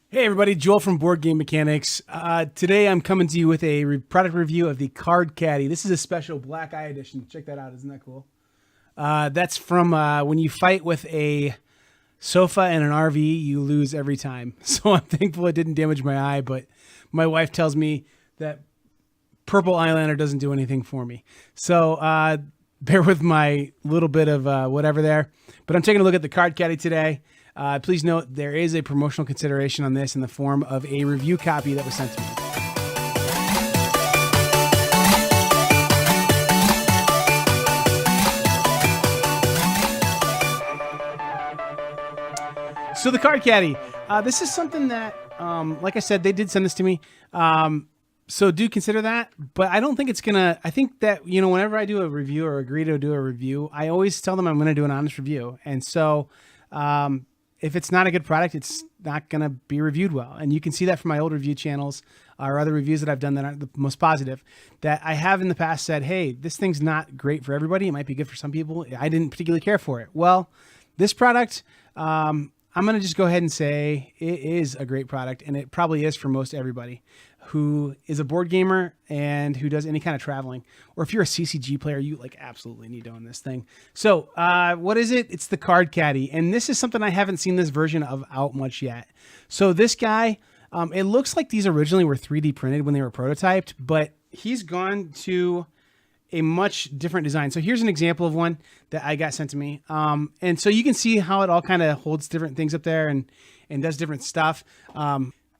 Hey everybody, Joel from Board Game Mechanics. Today I'm coming to you with a product review of the Card Caddy. This is a special black eye edition. Check that out, isn't that cool? That's from when you fight with a sofa and an RV, you lose every time. So I'm thankful it didn't damage my eye, but my wife tells me that purple eyeliner doesn't do anything for me. So bear with my little bit of whatever there. But I'm taking a look at the Card Caddy today. Please note there is a promotional consideration on this in the form of a review copy that was sent to me. So the Card Caddy, this is something that, like I said, they did send this to me. So do consider that, but I don't think it's gonna, I think that, whenever I do a review or agree to do a review, I always tell them I'm going to do an honest review. And so, if it's not a good product, it's not going to be reviewed well. And you can see that from my old review channels or other reviews that I've done that aren't the most positive, that I have in the past said, hey, this thing's not great for everybody. It might be good for some people. I didn't particularly care for it. Well, this product, I'm going to just go ahead and say it is a great product, and it probably is for most everybody who is a board gamer and who does any kind of traveling. Or if you're a CCG player, you absolutely need to own this thing. So what is it? It's the Card Caddy. And this is something I haven't seen this version of out much yet. So this guy, it looks like these originally were 3D printed when they were prototyped, but he's gone to a much different design. So here's an example of one that I got sent to me. And so you can see how it all kind of holds different things up there and does different stuff.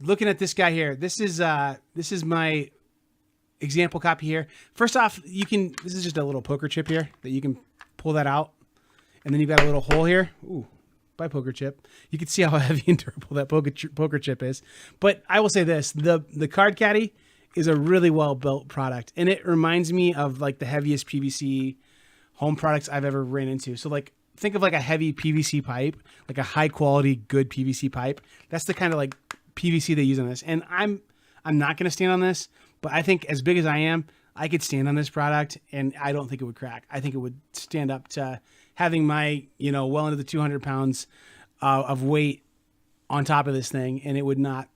Looking at this guy here, this is my example copy here. First off, this is just a little poker chip here that you can pull that out. And then you've got a little hole here. Ooh, by poker chip. You can see how heavy and durable that poker chip is. But I will say this, the Card Caddy is a really well-built product. And it reminds me of like the heaviest PVC home products I've ever ran into. So like, think of like a heavy PVC pipe, like a high quality, good PVC pipe. That's the kind of like PVC they use on this. And I'm not going to stand on this, but I think as big as I am, I could stand on this product and I don't think it would crack. I think it would stand up to having my, well into the 200 pounds of weight on top of this thing. And it would not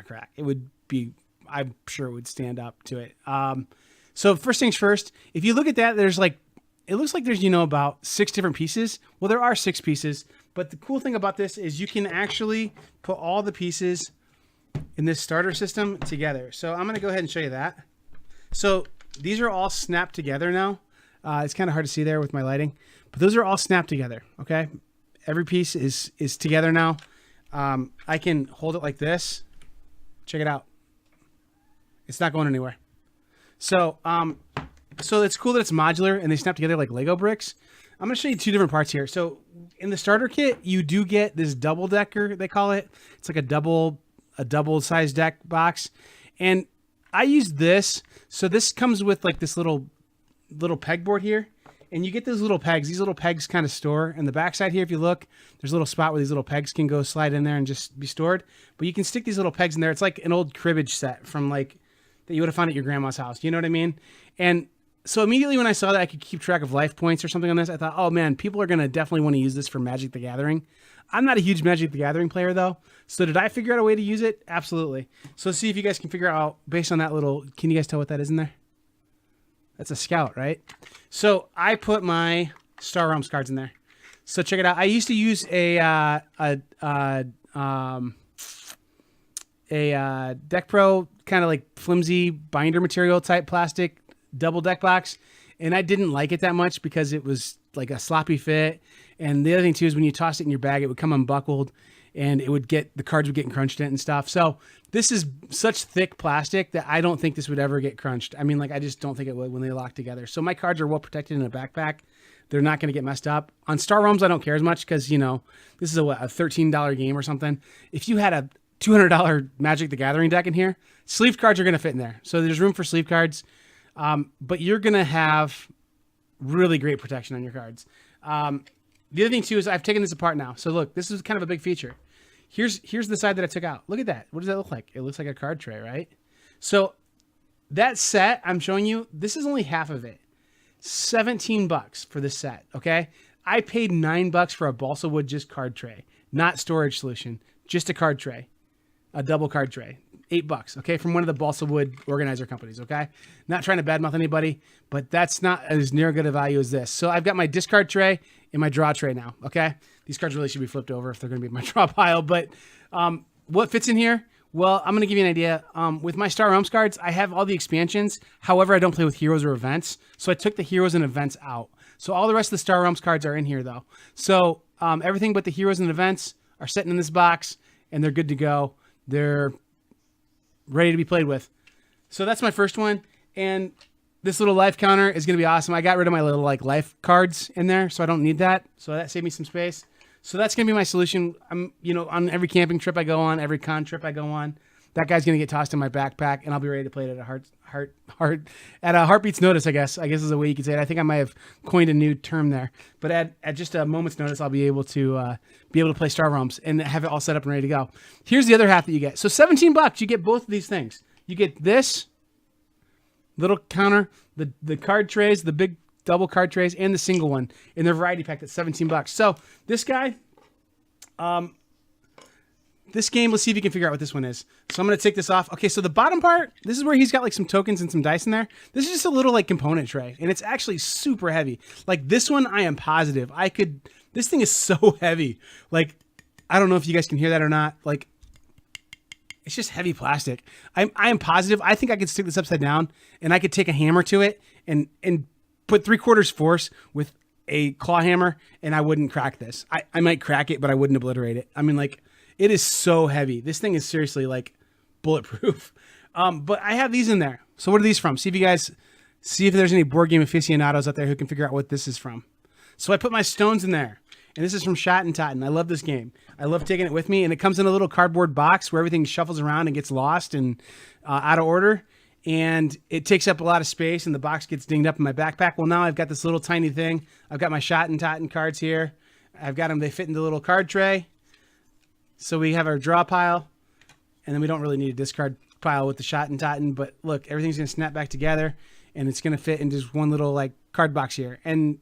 crack. It would be, I'm sure it would stand up to it. So first things first, if you look at that, it looks like there's, about 6 different pieces. Well, there are 6 pieces, but the cool thing about this is you can actually put all the pieces in this starter system together. So I'm going to go ahead and show you that. So these are all snapped together now. It's kind of hard to see there with my lighting, but those are all snapped together. Okay. Every piece is together now. I can hold it like this. Check it out. It's not going anywhere. So, so it's cool that it's modular and they snap together like Lego bricks. I'm going to show you 2 different parts here. So in the starter kit, you do get this double decker, they call it. It's like a double size deck box. And I use this. So this comes with like this little pegboard here. And you get those little pegs. These little pegs kind of store. And the backside here, if you look, there's a little spot where these little pegs can go slide in there and just be stored. But you can stick these little pegs in there. It's like an old cribbage set from like that you would have found at your grandma's house. You know what I mean? And so immediately when I saw that I could keep track of life points or something on this, I thought, oh man, people are going to definitely want to use this for Magic the Gathering. I'm not a huge Magic the Gathering player though. So did I figure out a way to use it? Absolutely. So let's see if you guys can figure out based on that little, can you guys tell what that is in there? That's a scout, right? So I put my Star Realms cards in there. So check it out. I used to use a Deck Pro kind of like flimsy binder material type plastic double deck box, and I didn't like it that much because it was like a sloppy fit. And the other thing too is when you toss it in your bag, it would come unbuckled and the cards would get crunched in it and stuff. So this is such thick plastic that I don't think this would ever get crunched. I mean, like I just don't think it would when they lock together. So my cards are well protected in a backpack. They're not going to get messed up. On Star Realms, I don't care as much because, this is a $13 game or something. If you had a $200 Magic the Gathering deck in here, sleeve cards are going to fit in there. So there's room for sleeve cards. But you're going to have really great protection on your cards. The other thing too is I've taken this apart now. So look, this is kind of a big feature. Here's the side that I took out. Look at that. What does that look like? It looks like a card tray, right? So that set I'm showing you, this is only half of it. $17 for this set. Okay. I paid $9 for a balsa wood just card tray, not storage solution, just a card tray. a double card tray. $8, okay, from one of the balsa wood organizer companies, okay? Not trying to badmouth anybody, but that's not as near good a value as this. So I've got my discard tray and my draw tray now, okay? These cards really should be flipped over if they're going to be in my draw pile, but what fits in here? Well, I'm going to give you an idea. With my Star Realms cards, I have all the expansions. However, I don't play with heroes or events, so I took the heroes and events out. So all the rest of the Star Realms cards are in here, though. So everything but the heroes and events are sitting in this box, and they're good to go. They're ready to be played with. So that's my first one. And this little life counter is going to be awesome. I got rid of my little like life cards in there, so I don't need that. So that saved me some space. So that's going to be my solution. I'm, on every camping trip I go on, every con trip I go on, that guy's going to get tossed in my backpack, and I'll be ready to play it at a heartbeat's notice, I guess is a way you could say it. I think I might have coined a new term there, but at just a moment's notice, I'll be able to play Star Realms and have it all set up and ready to go. Here's the other half that you get. So $17, you get both of these things. You get this little counter, the card trays, the big double card trays, and the single one in their variety pack. That's $17. So this guy, this game, let's see if you can figure out what this one is. So I'm going to take this off. Okay, so the bottom part, this is where he's got like some tokens and some dice in there. This is just a little like component tray, and it's actually super heavy. Like this one, I am positive this thing is so heavy. Like, I don't know if you guys can hear that or not. Like, it's just heavy plastic. I am positive. I think I could stick this upside down, and I could take a hammer to it and put 3/4 force with a claw hammer, and I wouldn't crack this. I might crack it, but I wouldn't obliterate it. I mean, like, it is so heavy. This thing is seriously like bulletproof. But I have these in there. So what are these from? See if there's any board game aficionados out there who can figure out what this is from. So I put my stones in there. And this is from Shot and Totten. I love this game. I love taking it with me. And it comes in a little cardboard box where everything shuffles around and gets lost and out of order. And it takes up a lot of space, and the box gets dinged up in my backpack. Well, now I've got this little tiny thing. I've got my Shot and Totten cards here. I've got them. They fit into the little card tray. So we have our draw pile, and then we don't really need a discard pile with the Shot and Totten. But look, everything's going to snap back together, and it's going to fit into just one little like card box here. And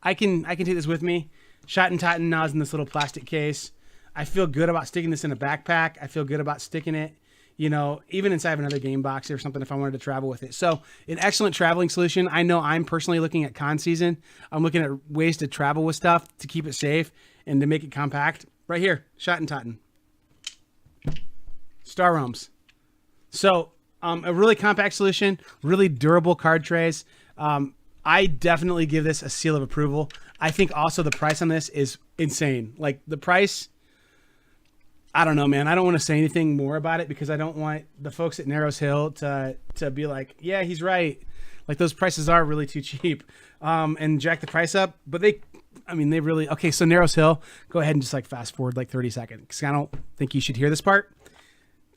I can take this with me. Shot and Totten now is in this little plastic case. I feel good about sticking this in a backpack. I feel good about sticking it, even inside of another game box or something if I wanted to travel with it. So an excellent traveling solution. I know I'm personally looking at con season. I'm looking at ways to travel with stuff to keep it safe and to make it compact. Right here, Shot and Totten. Star Realms. So a really compact solution, really durable card trays. I definitely give this a seal of approval. I think also the price on this is insane. Like the price, I don't know, man. I don't want to say anything more about it because I don't want the folks at Narrows Hill to be like, yeah, he's right. Like those prices are really too cheap and jack the price up. But they really, okay, so Narrows Hill, go ahead and just like fast forward like 30 seconds because I don't think you should hear this part.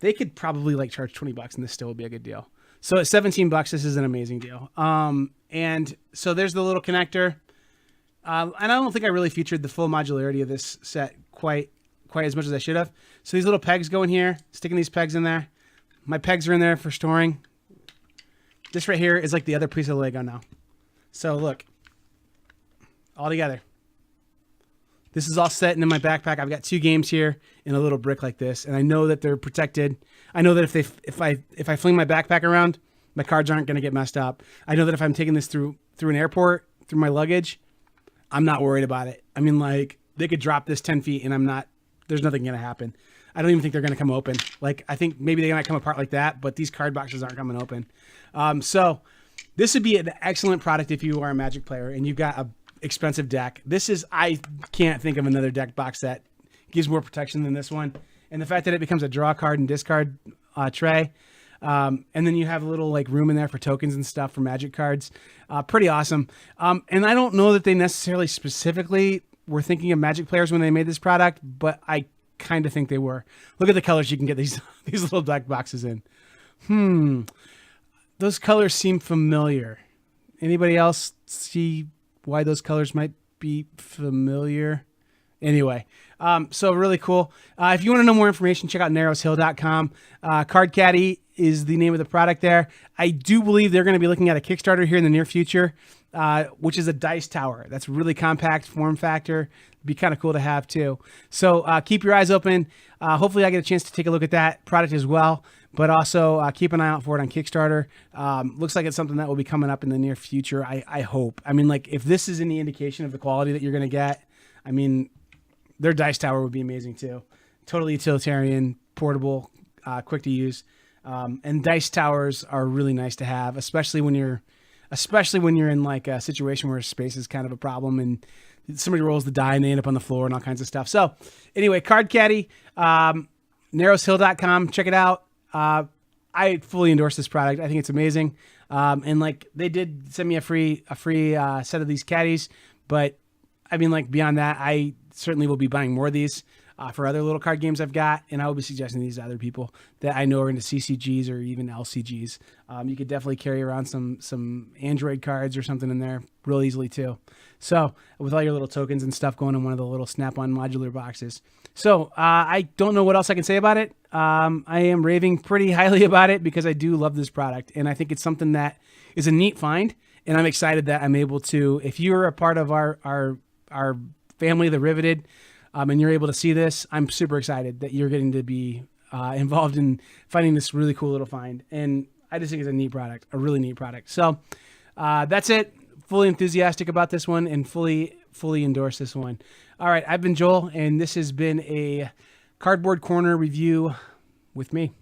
They could probably like charge $20 and this still would be a good deal. So at $17, this is an amazing deal. And so there's the little connector. And I don't think I really featured the full modularity of this set quite as much as I should have. So these little pegs go in here, sticking these pegs in there. My pegs are in there for storing. This right here is like the other piece of Lego now. So look, all together. This is all set in my backpack. I've got 2 games here in a little brick like this, and I know that they're protected. I know that if I fling my backpack around, my cards aren't going to get messed up. I know that if I'm taking this through an airport, through my luggage, I'm not worried about it. I mean, like, they could drop this 10 feet and there's nothing going to happen. I don't even think they're going to come open. Like, I think maybe they might come apart like that, but these card boxes aren't coming open. So this would be an excellent product if you are a Magic player and you've got a expensive deck. I can't think of another deck box that gives more protection than this one. And the fact that it becomes a draw card and discard tray. And then you have a little like room in there for tokens and stuff for Magic cards. Pretty awesome. And I don't know that they necessarily specifically were thinking of Magic players when they made this product, but I kind of think they were. Look at the colors you can get these little deck boxes in. Those colors seem familiar. Anybody else see why those colors might be familiar? Anyway, so really cool. If you want to know more information, check out narrowshill.com. Card Caddy is the name of the product there. I do believe they're going to be looking at a Kickstarter here in the near future. which is a dice tower. That's really compact form factor. Be kind of cool to have too. So keep your eyes open. Hopefully I get a chance to take a look at that product as well, but also keep an eye out for it on Kickstarter. Looks like it's something that will be coming up in the near future. I hope. I mean, like, if this is any indication of the quality that you're going to get, I mean, their dice tower would be amazing too. Totally utilitarian, portable, quick to use. And dice towers are really nice to have, especially when you're in like a situation where space is kind of a problem and somebody rolls the die and they end up on the floor and all kinds of stuff. So anyway, Card Caddy, narrowshill.com. Check it out. I fully endorse this product. I think it's amazing. And like, they did send me a free set of these caddies, but I mean, like, beyond that, I certainly will be buying more of these for other little card games I've got, and I will be suggesting these to other people that I know are into CCGs or even LCGs. You could definitely carry around some Android cards or something in there real easily too. So with all your little tokens and stuff going in one of the little Snap-on modular boxes. So I don't know what else I can say about it. I am raving pretty highly about it because I do love this product, and I think it's something that is a neat find, and I'm excited that I'm able to, if you're a part of our family, The Riveted, and you're able to see this, I'm super excited that you're getting to be involved in finding this really cool little find. And I just think it's a neat product, a really neat product. So that's it. Fully enthusiastic about this one and fully endorse this one. All right, I've been Joel, and this has been a Cardboard Corner review with me.